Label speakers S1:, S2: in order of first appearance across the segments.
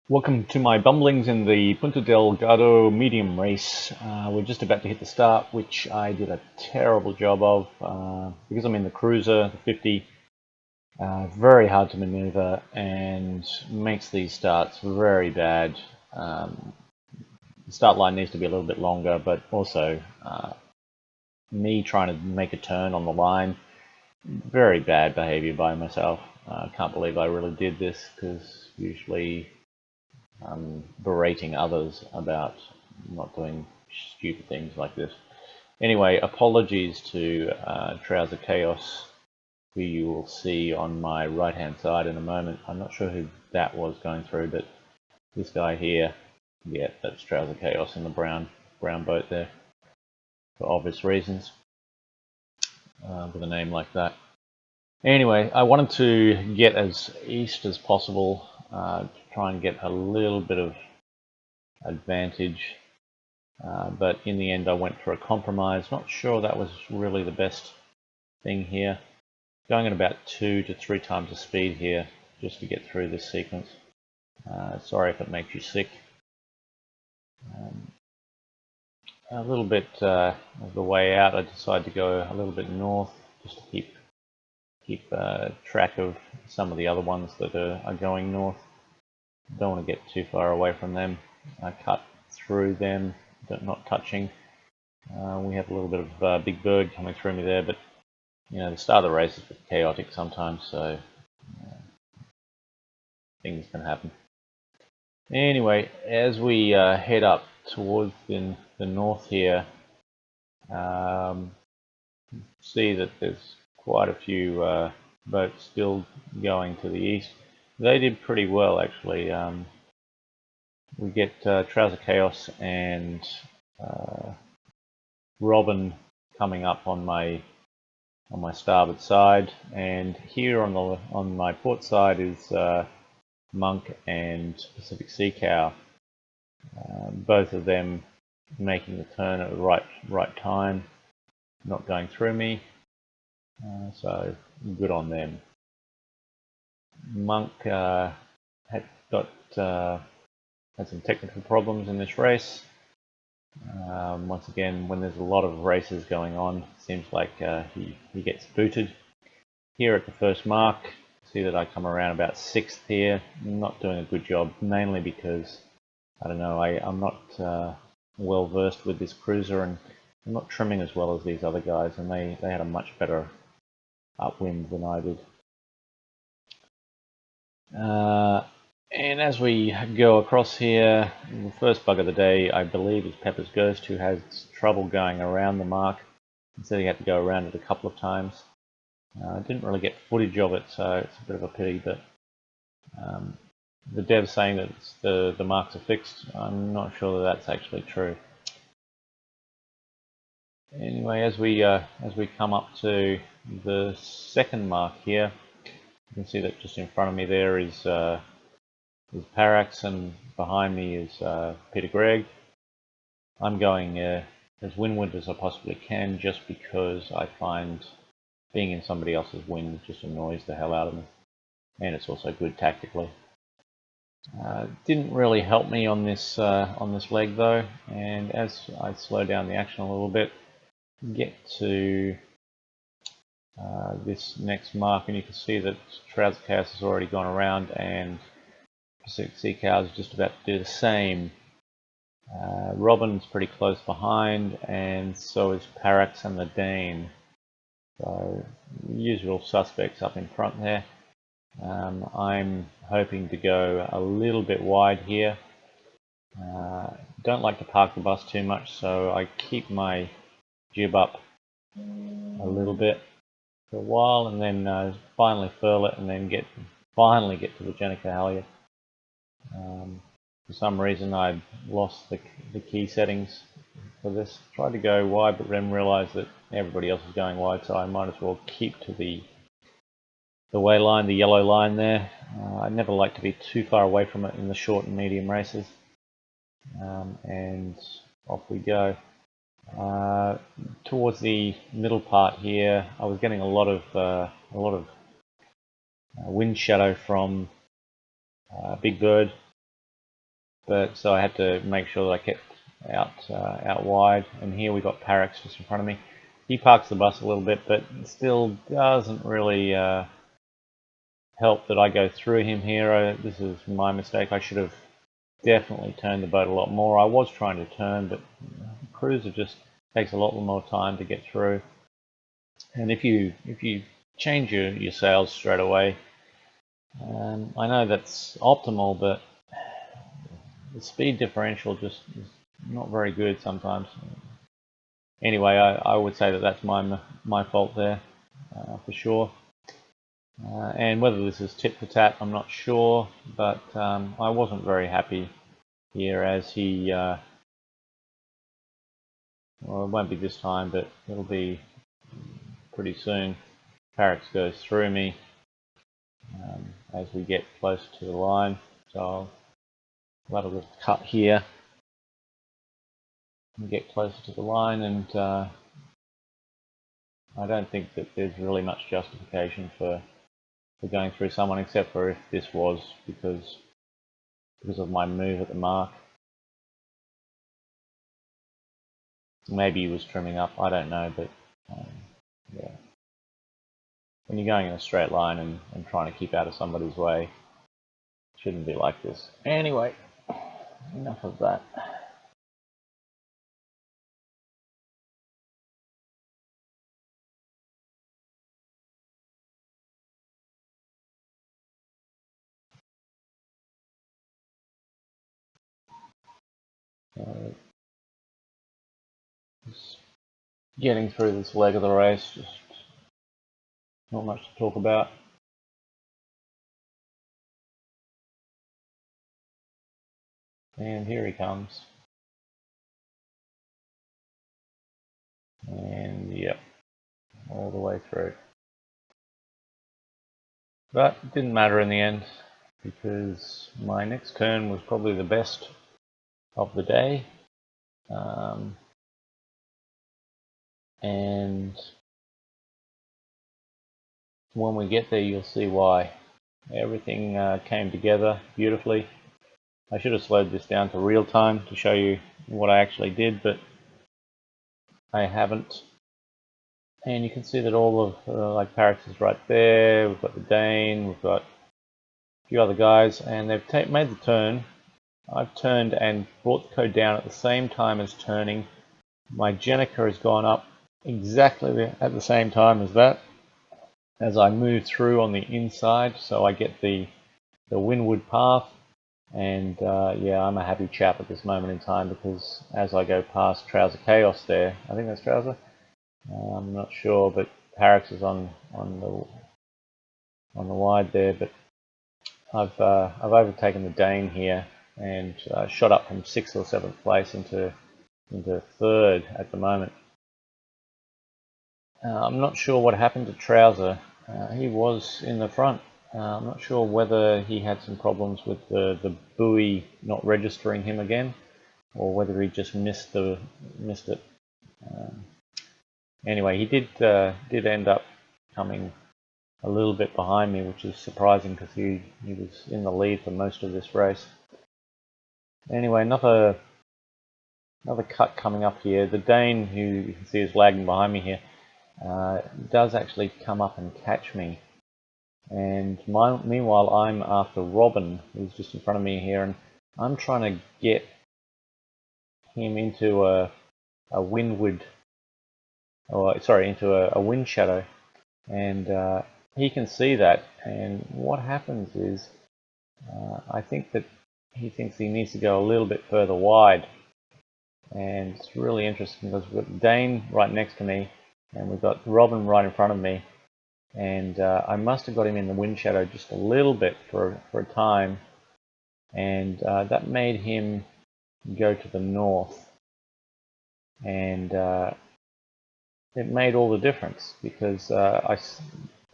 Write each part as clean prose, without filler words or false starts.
S1: Welcome to my bumblings in the PuntaDeGando medium race. We're just about to hit the start, which I did a terrible job of because I'm in the cruiser, the 50. Very hard to maneuver and makes these starts very bad. The start line needs to be a little bit longer, but also me trying to make a turn on the line, very bad behavior by myself. I can't believe I really did this because usually berating others about not doing stupid things like this. Anyway, apologies to Trouser Chaos, who you will see on my right hand side in a moment. I'm not sure who that was going through, but this guy here, yeah, that's Trouser Chaos in the brown boat there, for obvious reasons, with a name like that. Anyway, I wanted to get as east as possible, to try and get a little bit of advantage, but in the end I went for a compromise. Not sure that was really the best thing here. Going at about 2 to 3 times the speed here just to get through this sequence. Sorry if it makes you sick. A little bit of the way out I decided to go a little bit north just to keep track of some of the other ones that are going north. Don't want to get too far away from them. I cut through them, not touching. We have a little bit of Big Bird coming through me there, but you know, the start of the race is a bit chaotic sometimes, so things can happen. Anyway, as we head up towards the north here, see that there's quite a few boats still going to the east. They did pretty well actually. We get Trouser Chaos and Robin coming up on my starboard side, and here on my port side is Monk and Pacific Sea Cow. Both of them making the turn at the right time, not going through me, so good on them. Monk had some technical problems in this race. Once again, when there's a lot of races going on, it seems like he gets booted. Here at the first mark, see that I come around about 6th here. Not doing a good job, mainly because I don't know, I'm not well versed with this cruiser, and I'm not trimming as well as these other guys, and they had a much better upwind than I did. And as we go across here, the first bug of the day, I believe, is Pepper's Ghost, who has trouble going around the mark. He said he had to go around it a couple of times. I didn't really get footage of it, so it's a bit of a pity, but the dev's saying that the marks are fixed. I'm not sure that that's actually true. Anyway, as we come up to the second mark here, you can see that just in front of me there is Parax, and behind me is Peter Gregg. I'm going as windward as I possibly can, just because I find being in somebody else's wind just annoys the hell out of me, and it's also good tactically. Didn't really help me on this leg though, and as I slow down the action a little bit, get to this next mark, and you can see that Trouser Chaos has already gone around, and Pacific Sea Cow is just about to do the same. Robin's pretty close behind, and so is Parax and the Dane. So usual suspects up in front there. I'm hoping to go a little bit wide here. Don't like to park the bus too much, so I keep my jib up a little bit for a while, and then finally furl it, and then finally get to the Jenica halyard. For some reason I lost the key settings for this. Tried to go wide, but then realised that everybody else is going wide, so I might as well keep to the way line, the yellow line there. I never like to be too far away from it in the short and medium races. And off we go. Towards the middle part here, I was getting a lot of wind shadow from Big Bird, but so I had to make sure that I kept out wide. And here we got Parrots just in front of me. He parks the bus a little bit, but still doesn't really help that I go through him here. This is my mistake. I should have definitely turned the boat a lot more. I was trying to turn, but cruiser just takes a lot more time to get through. And if you change your sails straight away, I know that's optimal, but the speed differential just is not very good sometimes. Anyway, I would say that that's my fault there for sure. And whether this is tit for tat, I'm not sure, but I wasn't very happy here as he, well, it won't be this time, but it'll be pretty soon. Parrots goes through me as we get closer to the line, so I'll let a little cut here and get closer to the line, and I don't think that there's really much justification for going through someone, except for if this was because of my move at the mark. Maybe he was trimming up, I don't know, but yeah. When you're going in a straight line and trying to keep out of somebody's way, it shouldn't be like this. Anyway, enough of that. Just getting through this leg of the race, just not much to talk about. And here he comes. And yep, all the way through. But it didn't matter in the end, because my next turn was probably the best of the day. And when we get there, you'll see why. Everything came together beautifully. I should have slowed this down to real time to show you what I actually did, but I haven't. And you can see that all of like Parrots is right there. We've got the Dane, we've got a few other guys, and they've made the turn. I've turned and brought the code down at the same time as turning. My Jenica has gone up exactly at the same time as that, as I move through on the inside, so I get the windward path. And yeah, I'm a happy chap at this moment in time, because as I go past Trouser Chaos there, I think that's Trouser, I'm not sure, but Parrots is on the wide there, but I've overtaken the Dane here and shot up from 6th or 7th place into 3rd at the moment. I'm not sure what happened to Trouser. He was in the front. I'm not sure whether he had some problems with the buoy not registering him again, or whether he just missed it. Anyway, he did end up coming a little bit behind me, which is surprising because he was in the lead for most of this race. Anyway, another cut coming up here. The Dane, who you can see is lagging behind me here, does actually come up and catch me. And meanwhile, I'm after Robin, who's just in front of me here, and I'm trying to get him into a windward, or sorry, into a wind shadow, and he can see that. And what happens is, I think that he thinks he needs to go a little bit further wide, and it's really interesting because we've got Dane right next to me, and we've got Robin right in front of me. And I must have got him in the wind shadow just a little bit for a time, and that made him go to the north, and it made all the difference, because by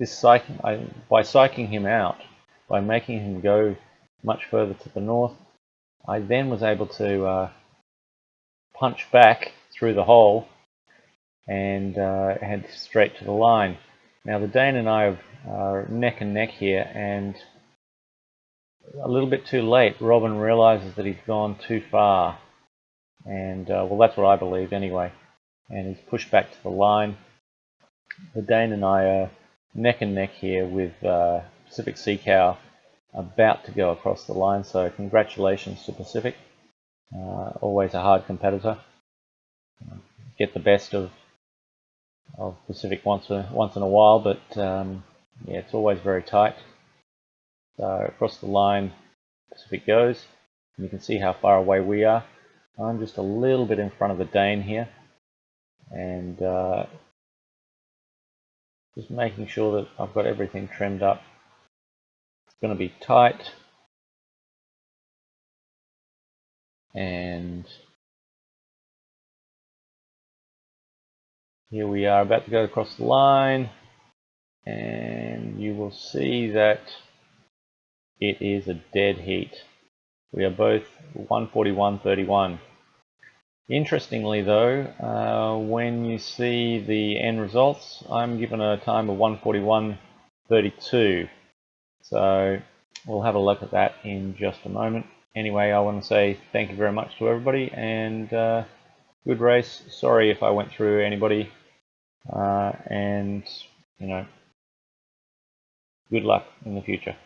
S1: psyching him out, by making him go much further to the north, I then was able to punch back through the hole and head straight to the line. Now the Dane and I are neck and neck here, and a little bit too late. Robin realizes that he's gone too far, and well, that's what I believe anyway, and he's pushed back to the line. The Dane and I are neck and neck here with Pacific Sea Cow about to go across the line, so congratulations to Pacific. Always a hard competitor. Get the best of Pacific once in a while, but yeah, it's always very tight. So across the line, Pacific goes, and you can see how far away we are. I'm just a little bit in front of the Dane here, and just making sure that I've got everything trimmed up. It's going to be tight, and here we are about to go across the line, and you will see that it is a dead heat. We are both 141.31. Interestingly though, when you see the end results, I'm given a time of 141.32. So we'll have a look at that in just a moment. Anyway, I want to say thank you very much to everybody, and good race. Sorry if I went through anybody, and you know, good luck in the future.